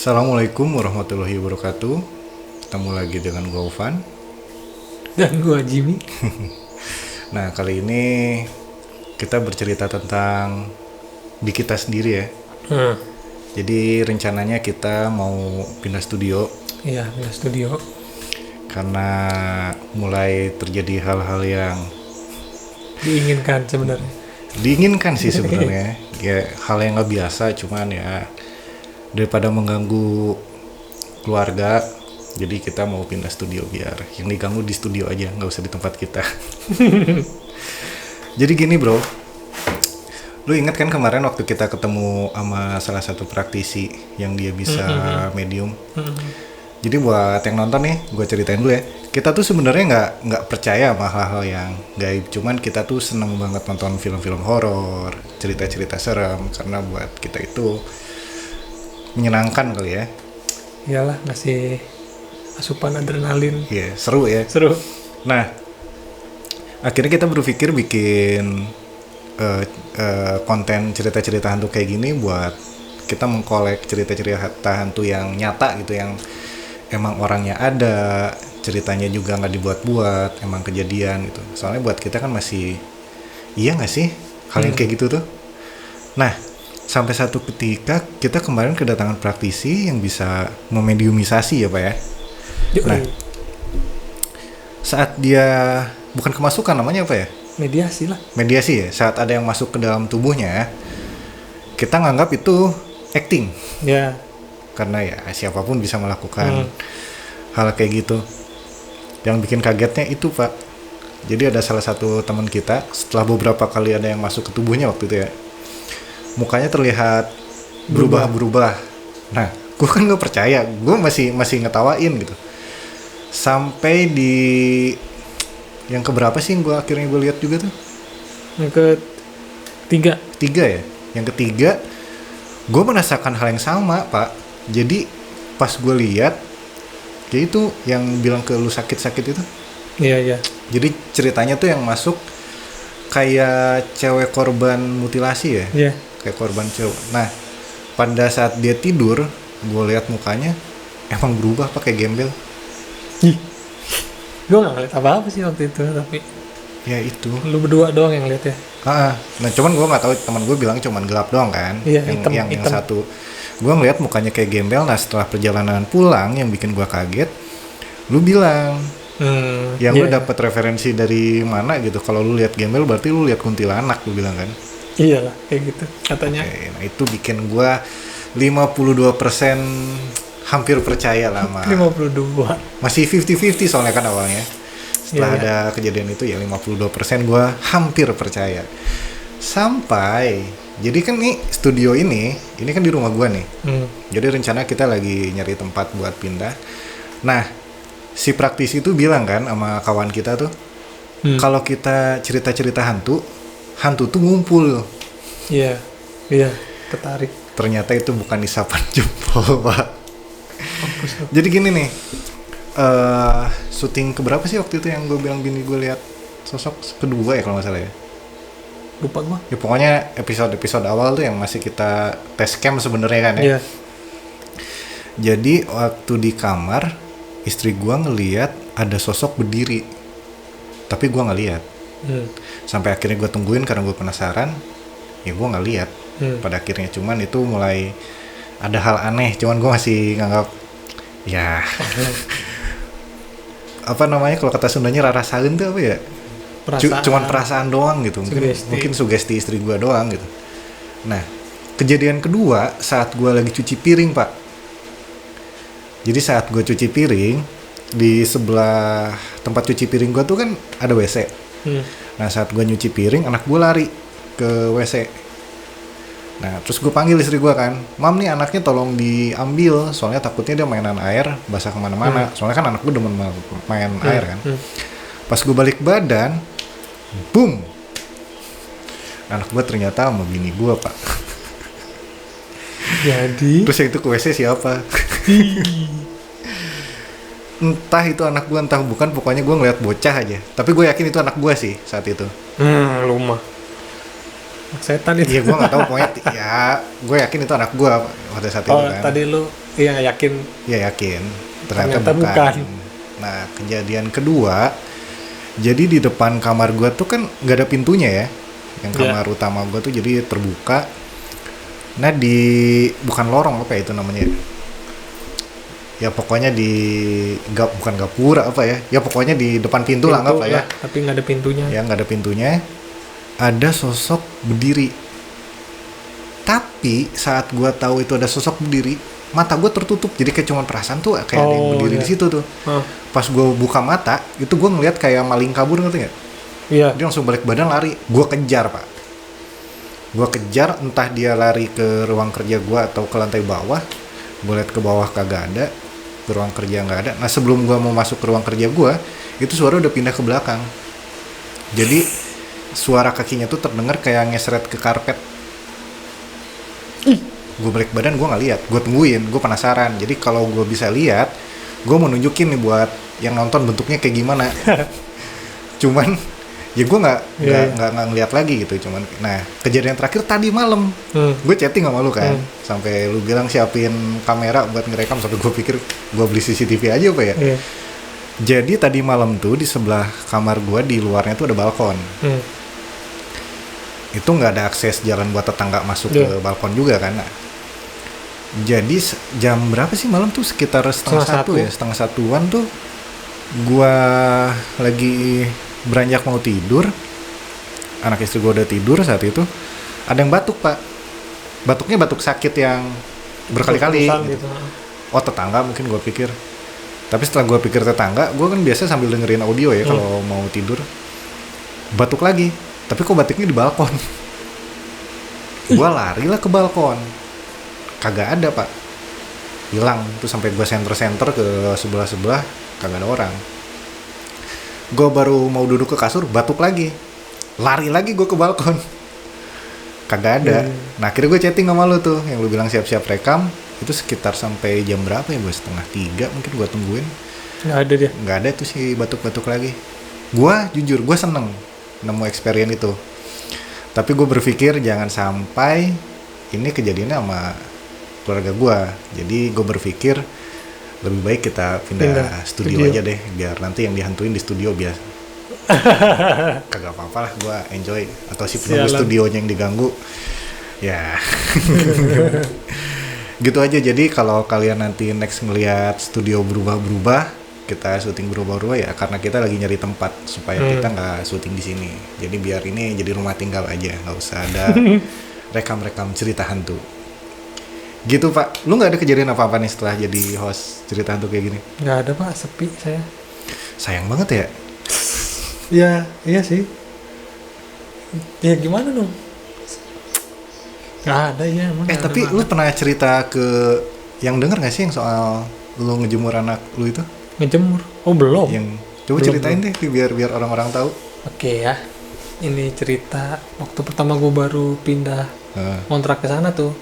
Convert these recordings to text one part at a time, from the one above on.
Assalamualaikum warahmatullahi wabarakatuh. Ketemu lagi dengan gue Ovan. Dan gua Jimmy. Nah, kali ini kita bercerita tentang di kita sendiri ya. Jadi rencananya kita mau pindah studio Iya, pindah studio. karena mulai terjadi hal-hal yang Diinginkan sebenarnya. diinginkan sih sebenarnya. Ya hal yang nggak biasa, cuman ya daripada mengganggu keluarga, jadi kita mau pindah studio biar yang diganggu di studio aja, nggak usah di tempat kita. Jadi gini bro, lu ingat kan kemarin waktu kita ketemu sama salah satu praktisi yang dia bisa medium. Jadi buat yang nonton nih, gue ceritain dulu ya. Kita tuh sebenarnya nggak percaya sama hal-hal yang gaib, cuman kita tuh seneng banget nonton film-film horor, cerita-cerita serem, karena buat kita itu menyenangkan kali ya. Iyalah, ngasih asupan adrenalin. Iya, seru ya. Seru. Nah, akhirnya kita berpikir bikin konten cerita-cerita hantu kayak gini buat kita mengkolek cerita-cerita hantu yang nyata gitu, yang emang orangnya ada, ceritanya juga nggak dibuat-buat, emang kejadian gitu. Soalnya buat kita kan masih, iya nggak sih hal yang kayak gitu tuh. Nah, sampai satu ketika kita kemarin kedatangan praktisi yang bisa memediumisasi ya Pak ya. Nah, saat dia bukan kemasukan namanya apa ya? Mediasi lah. Mediasi ya. Saat ada yang masuk ke dalam tubuhnya, kita nganggap itu acting. Ya. Karena ya siapapun bisa melakukan hal kayak gitu. Yang bikin kagetnya itu Pak. Jadi ada salah satu teman kita, setelah beberapa kali ada yang masuk ke tubuhnya waktu itu ya, mukanya terlihat berubah. Nah, gue kan nggak percaya, gue masih ngetawain gitu. Sampai di yang keberapa sih gue akhirnya gue lihat juga tuh? Yang Ketiga ya. Yang ketiga, gue merasakan hal yang sama Pak. Jadi pas gue lihat, kayak itu yang bilang ke lu sakit-sakit itu. Iya. Jadi ceritanya tuh yang masuk kayak cewek korban mutilasi ya. Iya. Kayak korban cewek. Nah, pada saat dia tidur, gue lihat mukanya emang berubah pakai gembel. Ih. Gua nggak ngeliat apa-apa sih waktu itu, tapi Ya itu. lu berdua doang yang lihat ya. Nah, cuman gue nggak tahu, teman gue bilang cuman gelap doang kan. Iya, yang hitam. satu, gue ngeliat mukanya kayak gembel. Nah, setelah perjalanan pulang yang bikin gue kaget, lu bilang, yang lu dapat referensi dari mana gitu? Kalau lu lihat gembel berarti lu lihat kuntilanak, lu bilang kan? Iyalah, kayak gitu katanya. Oke, nah itu bikin gue 52% hampir percaya lah sama 52. masih 50-50 soalnya kan awalnya. Setelah Iya. ada kejadian itu ya 52% gue hampir percaya. Sampai jadi kan nih studio ini kan di rumah gue nih. Jadi rencana kita lagi nyari tempat buat pindah. Nah, si praktisi itu bilang kan sama kawan kita tuh, kalau kita cerita-cerita hantu tuh ngumpul. Iya, ketarik. Ternyata itu bukan isapan jempol Pak. Jadi gini nih, syuting keberapa sih waktu itu yang gue bilang bini gue lihat sosok kedua ya kalau nggak salah ya. Lupa gua. Ya pokoknya episode awal tuh yang masih kita tes cam sebenarnya kan ya. Iya. Jadi waktu di kamar istri gue ngelihat ada sosok berdiri, tapi gue nggak lihat. Sampai akhirnya gue tungguin karena gue penasaran, ya gue nggak lihat. Pada akhirnya cuman itu mulai ada hal aneh, cuman gue masih nganggap ya apa namanya kalau kata Sundanya rarasaeun tuh apa ya? Cuman perasaan doang gitu, mungkin sugesti istri gue doang gitu. Nah, kejadian kedua saat gue lagi cuci piring Pak. Jadi saat gue cuci piring, di sebelah tempat cuci piring gue tuh kan ada WC. Nah, saat gue nyuci piring, anak gue lari ke WC. Nah, terus gue panggil istri gue kan, Mam nih anaknya tolong diambil, soalnya takutnya dia mainan air, basah kemana-mana. Soalnya kan anak gue demen main air kan. Pas gue balik badan, boom, anak gue ternyata sama bini gue Pak. Jadi Terus yang itu ke WC siapa? Entah itu anak gue entah bukan, pokoknya gue ngeliat bocah aja. Tapi gue yakin itu anak gue sih saat itu. Lu mah setan itu. Iya gue nggak tahu, pokoknya ya gue yakin itu anak gue pada saat itu kan. Tadi lu Iya yakin. Ya yakin. Ternyata bukan. Nah kejadian kedua, jadi di depan kamar gue tuh kan nggak ada pintunya ya, yang kamar utama gue tuh jadi terbuka. Nah bukan lorong apa ya itu namanya? Ya pokoknya bukan gapura apa ya? Ya pokoknya di depan pintu lah anggap lah ya. Tapi nggak ada pintunya. Ya nggak ada pintunya. Ada sosok berdiri. Tapi saat gue tahu itu ada sosok berdiri, mata gue tertutup. Jadi kayak cuma perasaan tuh kayak ada yang berdiri di situ tuh. Pas gue buka mata, itu gue ngeliat kayak maling kabur, ngerti nggak? Iya. Dia langsung balik badan lari. Gue kejar pak. Gue kejar, entah dia lari ke ruang kerja gue atau ke lantai bawah. Gue liat ke bawah kagak ada, ke ruang kerja nggak ada. Nah sebelum gue mau masuk ke ruang kerja gue, itu suara udah pindah ke belakang. Jadi suara kakinya tuh terdengar kayak ngesret ke karpet. Gue balik badan, gue nggak lihat, gue tungguin, gue penasaran. Jadi kalau gue bisa lihat, gue mau nunjukin nih buat yang nonton bentuknya kayak gimana. Cuman ya gue nggak ngeliat lagi gitu. Cuman nah kejadian terakhir tadi malam, gue chatting sama lu kan, sampai lu bilang siapin kamera buat ngerekam, sampai gue pikir gue beli CCTV aja apa ya. Jadi tadi malam tuh di sebelah kamar gue, di luarnya tuh ada balkon. Itu nggak ada akses jalan buat tetangga masuk ke balkon juga kan. Nah, jadi jam berapa sih malam tuh, sekitar setengah satuan tuh gua lagi beranjak mau tidur, anak istri gua udah tidur saat itu, ada yang batuk pak. Batuknya batuk sakit yang berkali-kali gitu. Oh tetangga mungkin gua pikir. Tapi setelah gua pikir tetangga, gua kan biasa sambil dengerin audio ya kalau mau tidur. Batuk lagi, tapi kok batuknya di balkon. Gua larilah ke balkon, kagak ada pak, hilang tuh. Sampai gue senter ke sebelah kagak ada orang. Gue baru mau duduk ke kasur, batuk lagi, lari lagi gue ke balkon, kagak ada. Nah akhirnya gue chatting sama lu tuh, yang lu bilang siap-siap rekam. Itu sekitar sampai jam berapa ya, gue 2:30 mungkin gue tungguin, nggak ada dia, nggak ada tuh si batuk-batuk lagi. Gue jujur gue seneng nemu experience itu, tapi gue berpikir jangan sampai ini kejadiannya sama keluarga gue. Jadi gue berpikir lebih baik kita pindah studio aja deh, biar nanti yang dihantuin di studio biar kagak apa-apa lah, gue enjoy. Atau si penunggu studionya yang diganggu ya. Gitu aja. Jadi kalau kalian nanti next ngelihat studio berubah-berubah, kita syuting berubah-berubah ya karena kita lagi nyari tempat supaya kita nggak syuting di sini. Jadi biar ini jadi rumah tinggal aja, nggak usah ada rekam-rekam cerita hantu. Gitu pak. Lu nggak ada kejadian apa-apa nih setelah jadi host cerita hantu kayak gini? Nggak ada pak, sepi saya. Sayang banget ya. Ya iya sih. Ya gimana dong? Nggak ada ya emang. Tapi lu pernah cerita ke yang denger nggak sih yang soal lu ngejemur anak lu itu? Ngejemur? Oh belum. Yang coba belum, ceritain deh biar orang-orang tahu. Oke ya. Ini cerita waktu pertama gue baru pindah kontrak ke sana tuh.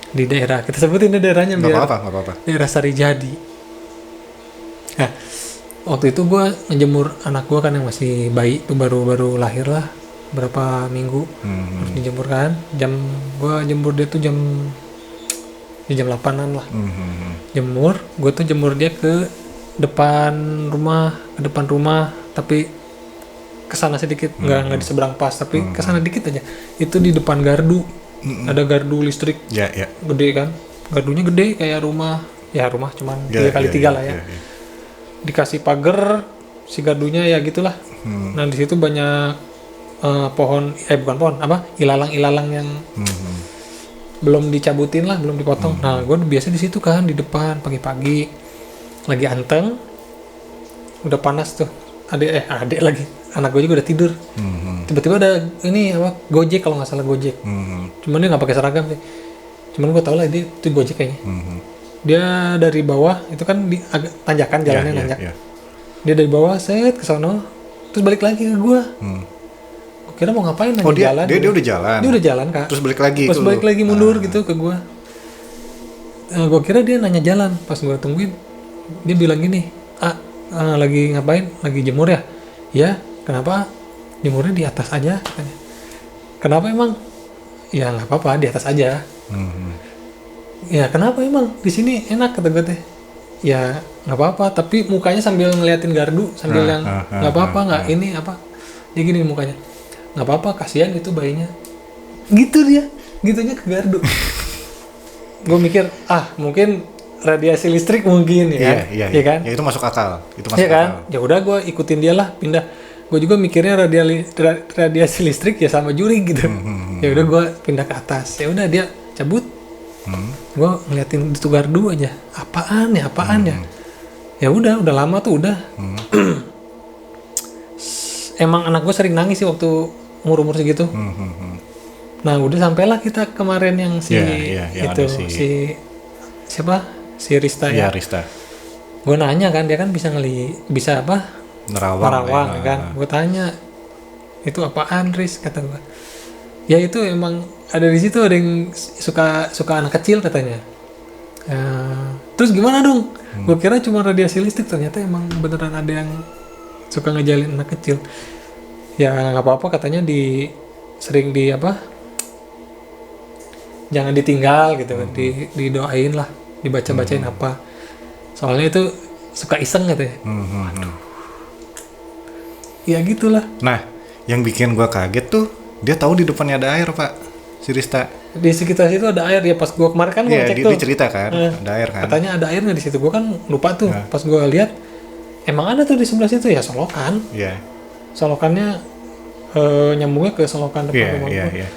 Di daerah, kita sebutin daerahnya biar nggak apa-apa. Daerah Sarijadi. Nah, waktu itu gue ngejemur anak gue kan yang masih bayi, tuh baru lahir lah, berapa minggu harus dijemur kan. Gue jemur dia tuh jam 8-an lah. Jemur, gue tuh jemur dia ke depan rumah, tapi kesana sedikit, nggak di seberang pas, tapi kesana dikit aja. Itu di depan gardu. Ada gardu listrik gede kan, gardunya gede kayak rumah cuman 3x3 lah ya. Dikasih pagar si gardunya ya gitulah. Nah di situ banyak bukan pohon, ilalang yang belum dicabutin lah, belum dipotong. Nah gue biasa di situ kan, di depan pagi-pagi lagi anteng, udah panas tuh. Adik lagi, anak gue juga udah tidur. Tiba-tiba ada ini Gojek, kalau nggak salah Gojek. Cuman dia nggak pakai seragam sih. Cuman gue tau lah dia itu Gojek kayaknya. Dia dari bawah itu kan agak tanjakan jalannya, nanjak. Dia dari bawah ke sono, terus balik lagi ke gue. Gue kira mau ngapain jalan. Dia udah jalan. Dia udah jalan kak. Terus balik lagi. Pas balik lagi mundur gitu ke gue. Gue kira dia nanya jalan. Pas gue tungguin, dia bilang gini, lagi ngapain? Lagi jemur ya? Ya, kenapa? Jemurnya di atas aja katanya. Kenapa emang? Ya nggak apa-apa, di atas aja. Ya kenapa emang di sini enak kata gue teh. Ya nggak apa-apa, tapi mukanya sambil ngeliatin gardu sambil yang nggak apa-apa nggak ini apa. Dia gini mukanya. Nggak apa-apa, kasihan itu bayinya. Gitu dia, gitunya ke gardu. Gue mikir mungkin radiasi listrik mungkin ya. Iya kan? Ya itu masuk akal. Iya kan? Ya udah gue ikutin dia lah, pindah. Gue juga mikirnya radiasi listrik ya sama juri gitu. Ya udah gue pindah ke atas. Ya udah dia cabut. Gue ngeliatin itu gardu aja. Apaan ya? Ya udah lama tuh udah. Emang anak gue sering nangis sih waktu umur segitu. Nah udah sampailah kita kemarin yang si siapa? Si Rista ya. Rista. Gue nanya kan, dia kan bisa apa? Nerawang kan. Gue tanya, itu apaan Riz? Kata gue. Ya itu emang ada di situ, ada yang suka anak kecil katanya. Terus gimana dong? Gue kira cuma radiasi listrik, ternyata emang beneran ada yang suka ngejalin anak kecil. Ya nggak apa-apa katanya, sering jangan ditinggal gitu kan, didoain lah, dibaca-bacain apa. Soalnya itu suka iseng katanya. Ya gitulah. Nah, yang bikin gua kaget tuh, dia tahu di depannya ada air, Pak. Si Rista. Di sekitar situ ada air ya, pas gua kemarin kan gua cek tuh. Dia cerita kan, ada air kan. Katanya ada airnya di situ. Gua kan lupa tuh. Pas gua lihat emang ada tuh di sebelah situ ya, solokan. Iya. Solokannya nyambungnya ke solokan depan rumah gua. Iya.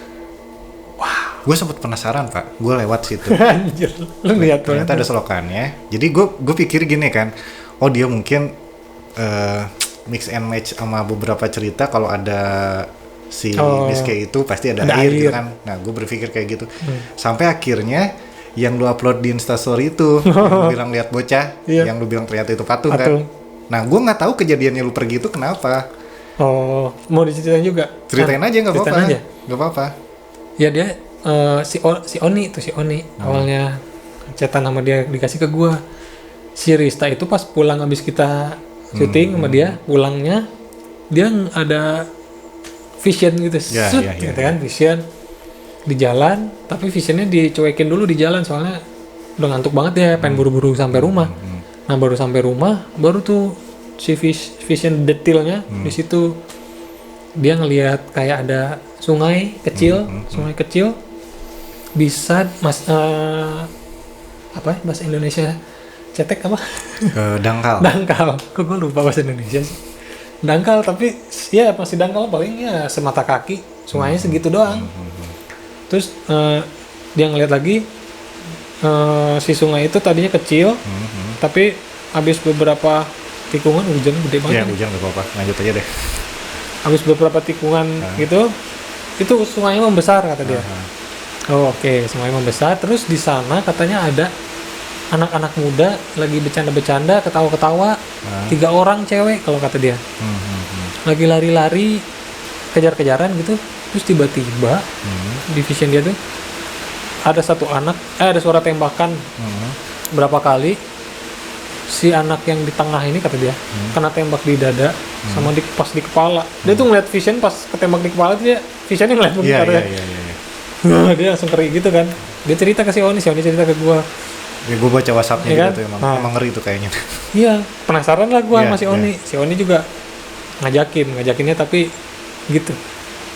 Wah, gue sempet penasaran Pak, gue lewat situ. Anjir, lu lihat ternyata ada selokannya. Jadi gue pikir gini kan, oh dia mungkin mix and match sama beberapa cerita, kalau ada si Miske itu pasti ada air gitu kan. Nah gue berpikir kayak gitu. Sampai akhirnya yang lu upload di Instastory itu, yang lu bilang lihat bocah, yang lu bilang ternyata itu patung kan. Nah gue nggak tahu kejadiannya lu pergi itu kenapa. Oh, mau diceritain juga? Ceritain aja, nggak apa-apa. Nggak apa-apa. Ya dia si Oni awalnya chatan sama dia, dikasih ke gua. Si Rista itu pas pulang habis kita syuting sama dia, pulangnya dia ada vision gitu, gitu kan, vision di jalan, tapi visionnya dicuekin dulu di jalan soalnya udah ngantuk banget ya, pengen buru-buru sampai rumah. Nah baru sampai rumah, baru tuh si vision detailnya di situ. Dia ngelihat kayak ada sungai kecil, bisa apa bahasa Indonesia cetek apa? Dangkal. Kok gue lupa bahasa Indonesia sih. Dangkal, tapi ya masih dangkal, paling ya semata kaki, sungainya segitu doang. Terus dia ngelihat lagi si sungai itu tadinya kecil, tapi habis beberapa tikungan, hujan gede banget. Iya, hujan gak apa-apa, lanjut aja deh. Habis beberapa tikungan gitu, itu sungainya membesar kata dia. Oke, sungainya membesar. Terus di sana katanya ada anak-anak muda lagi bercanda-bercanda, ketawa-ketawa. 3 orang cewek kalau kata dia. Lagi lari-lari, kejar-kejaran gitu. Terus tiba-tiba di vision dia tuh ada satu anak, ada suara tembakan berapa kali. Si anak yang di tengah ini kata dia kena tembak di dada sama pas di kepala. Dia tuh ngeliat vision pas ketembak di kepala, dia visionnya ngeliat begitu katanya. Dia langsung keri gitu kan. Dia cerita ke si Oni cerita ke gua. Ya gue baca WhatsApp-nya gitu kan? Tuh emang ngeri tuh kayaknya. Iya, penasaran lah gua sama si Oni. Si Oni juga ngajakinnya tapi gitu.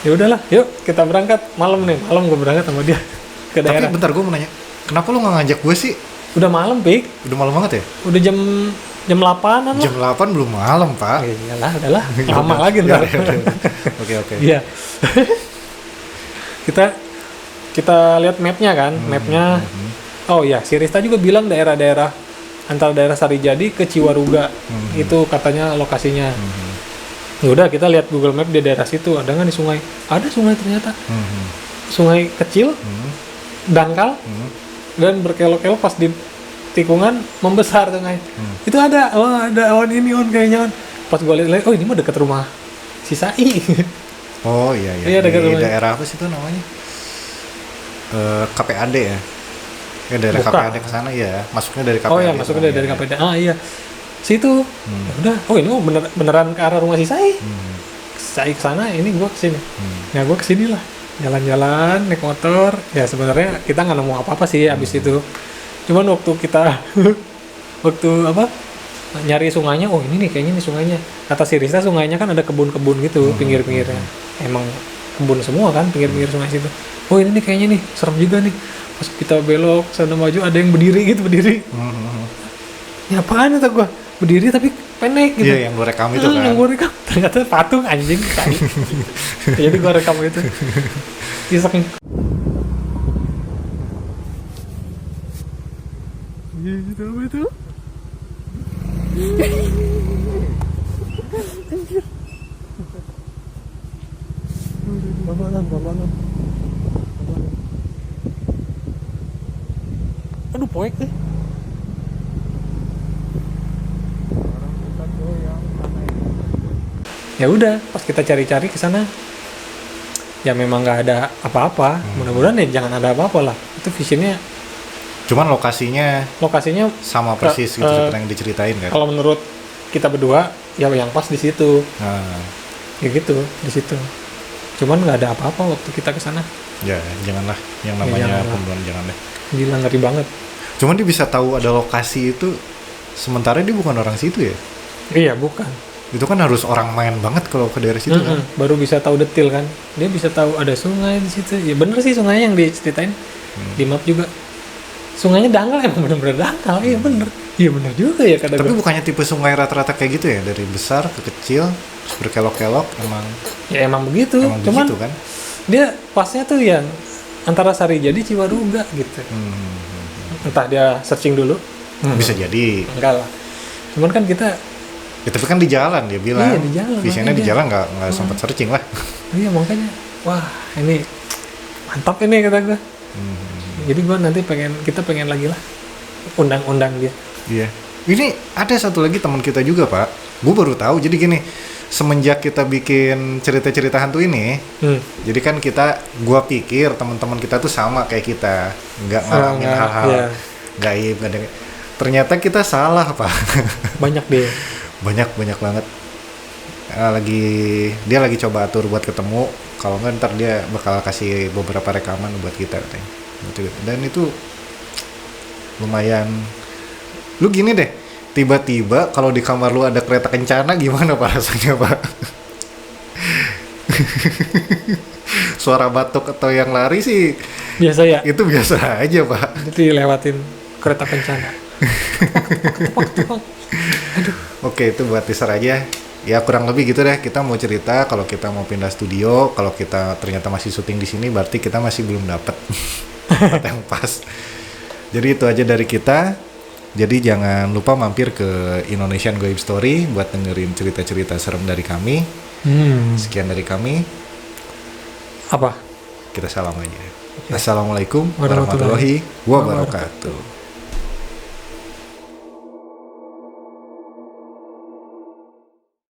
Ya udahlah, yuk kita berangkat malam gua berangkat sama dia ke daerah. Tapi bentar, gue mau nanya, kenapa lu nggak ngajak gue sih? Udah malam, Pik. Udah malam banget ya? Udah jam 8-an lah. Jam 8 belum malam, Pak. Iyalah, udahlah. Lama lagi ntar. Oke. Iya. Kita lihat mapnya kan, mapnya. Oh iya, si Rista juga bilang daerah-daerah antara daerah Sarijadi ke Ciwaruga. Itu katanya lokasinya. Udah kita lihat Google Map di daerah situ, ada nggak di sungai? Ada sungai ternyata. Sungai kecil, dangkal. Dan berkelok-kelok pas di tikungan membesar sungai. Itu ada awan ini kayaknya. Pas gue lihat, oh ini mah dekat rumah si Sai. Oh iya. Iya, dekat rumah. Daerah apa sih itu namanya? KPAD ya. Ya daerah KPAD ke sana ya. Masuknya dari KPAD. Oh iya, masuknya dari KPAD. Ah iya. Situ. Udah, oh ini beneran ke arah rumah si Sai. Sai ke sana, ini gue kesini. Nah gue kesini lah. jalan-jalan naik motor. Ya sebenarnya kita nggak nemu apa-apa sih abis itu. Cuman waktu kita waktu apa nyari sungainya, oh ini nih kayaknya nih sungainya. Kata si Rista sungainya kan ada kebun-kebun gitu pinggir-pinggirnya. Emang kebun semua kan pinggir-pinggir sungai situ. Oh ini nih kayaknya nih serem juga nih. Pas kita belok sana maju ada yang berdiri. Ya apaan itu gua? Berdiri tapi pendek gitu. Iya yang gue rekam itu kan. Yang gue rekam ternyata patung anjing tai. Jadi gue rekam itu. Saking gitu apa itu? Anjir. Babalan. Aduh poek deh. Ya udah, pas kita cari-cari ke sana, ya memang nggak ada apa-apa. Mudah-mudahan ya jangan ada apa-apa lah. Itu visionnya. Cuman lokasinya sama persis gitu seperti yang diceritain kan. Kalau menurut kita berdua, ya yang pas di situ. Ya gitu, di situ. Cuman nggak ada apa-apa waktu kita ke sana. Ya janganlah, yang namanya pembunuhan jangan deh. Gila ngeri banget. Cuman dia bisa tahu ada lokasi itu, sementara dia bukan orang situ ya? Iya bukan. Itu kan harus orang main banget kalau ke daerah situ kan. Baru bisa tahu detail kan. Dia bisa tahu ada sungai di situ. Ya bener sih sungainya yang diceritain di map juga. Sungainya dangkal, emang bener-bener dangkal. Iya bener. Iya bener juga ya kata Tapi gue. bukannya tipe sungai rata-rata kayak gitu ya, dari besar ke kecil, terus berkelok-kelok emang. Ya emang begitu. Cuman begitu kan. Dia pasnya tuh yang antara Sarijadi Ciwaruga gitu. Entah dia searching dulu. Bisa jadi. Enggak lah. Cuman kan kita Ya tapi kan di jalan dia bilang. Iya, di jalan. Visinya di jalan nggak sempat searching lah. Iya makanya, wah ini mantap ini kata gue. Jadi gue nanti kita pengen lagi lah undang dia. Iya. Ini ada satu lagi teman kita juga Pak. Gue baru tahu. Jadi gini, semenjak kita bikin cerita-cerita hantu ini, jadi kan gue pikir teman-teman kita tuh sama kayak kita, nggak ngalamin hal-hal gaib. Ternyata kita salah Pak. Banyak deh. banyak banget. Dia lagi coba atur buat ketemu. Kalau nggak ntar dia bakal kasih beberapa rekaman buat kita katanya. Dan itu lumayan. Lu gini deh, tiba-tiba kalau di kamar lu ada kereta kencana gimana Pak rasanya Pak? Suara batuk atau yang lari sih biasa ya? Itu biasa aja Pak. Jadi lewatin kereta kencana. Aduh. Oke, itu buat teaser aja. Ya kurang lebih gitu deh. Kita mau cerita kalau kita mau pindah studio, kalau kita ternyata masih syuting di sini, berarti kita masih belum dapet yang pas. Jadi itu aja dari kita. Jadi jangan lupa mampir ke Indonesian Goib Story buat dengerin cerita-cerita serem dari kami. Sekian dari kami. Apa? Kita salam aja. Assalamualaikum warahmatullahi wabarakatuh.